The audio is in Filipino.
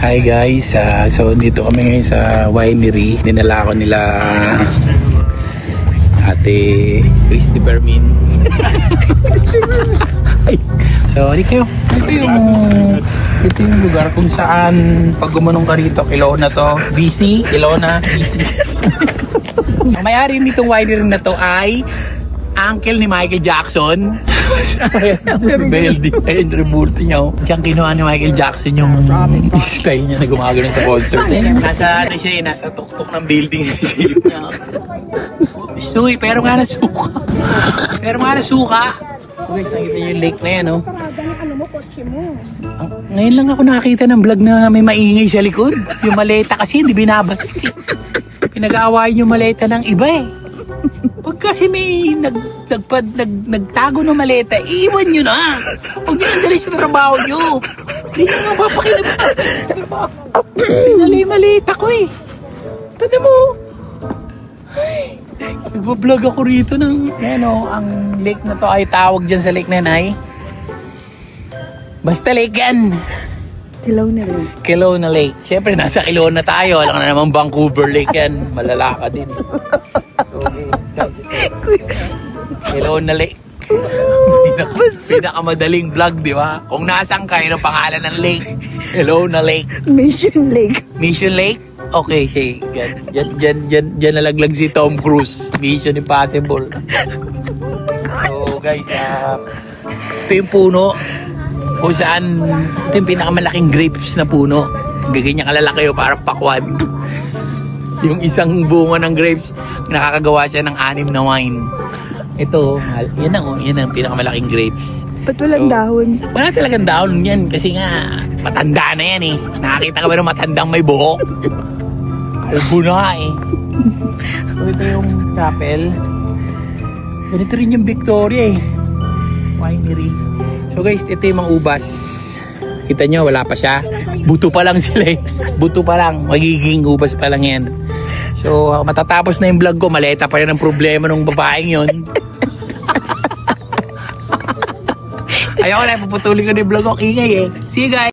Hi guys, so dito kami ngayon sa winery. Dinala ko nila Ate Christy Bermin. So, ito yung lugar kung saan pag gumanong ka rito, Ilona to, BC, Ilona, BC. Ang may-ari nitong winery na to ay uncle ni Michael Jackson. Building ayun, reburto niya. Diyan kinuha ni Michael Jackson yung style niya na gumagano sa concert. Nasa ano siya, nasa tuktok ng building. Suy, pero nga nasuka. Pero nga nasuka. Guys, nakita niyo yung lake na yan, no? Ngayon lang ako nakakita ng vlog na may maingay sa likod. Yung maleta kasi hindi binabalik. Pinag-aawayan yung maleta ng iba eh. Pag kasi may nagtago ng maleta, iiwan nyo na. Huwag nyo nang dali sa trabaho nyo. Hindi nyo nga papakinig. Pinali yung maleta ko eh. Tada mo. Nagbablog ako rito ng, ano, ang lake na to ay tawag dyan sa lake Nanay. Basta lake yan. Kelowna Lake. Kelowna Lake. Siyempre, nasa Kelowna tayo. Alam ka na naman Vancouver Lake yan. Malala ka din. Kelowna Lake. Pinakamadaling vlog, di ba? Kung nasan kayo ng pangalan ng lake. Kelowna Lake. Mission Lake. Mission Lake? Okay, sige. Diyan nalaglag si Tom Cruise. Mission Impossible. So, guys, ito yung puno. Kung saan, ito yung pinakamalaking grapes na puno. Gaganyan kalalaki o parang pakwan. Yung isang bunga ng grapes, nakakagawa siya ng 6 na wine. Ito, yan ang pinakamalaking grapes. Ba't walang dahon? Wala talagang dahon yan kasi nga, matanda na yan eh. Nakakita ka ba ng matandang may buhok? Albo na nga eh. So ito yung chapel. Ganito rin yung Victoria eh. Winery. So guys, ito yung mga ubas. Kita nyo, wala pa siya. Buto pa lang sila eh. Buto pa lang. Magiging ubas pa lang yan. So, matatapos na yung vlog ko. Maleta pa rin ang problema ng babaeng yun. Ayaw ko na, puputulin ko na yung vlog ko. Ingay eh. See you guys!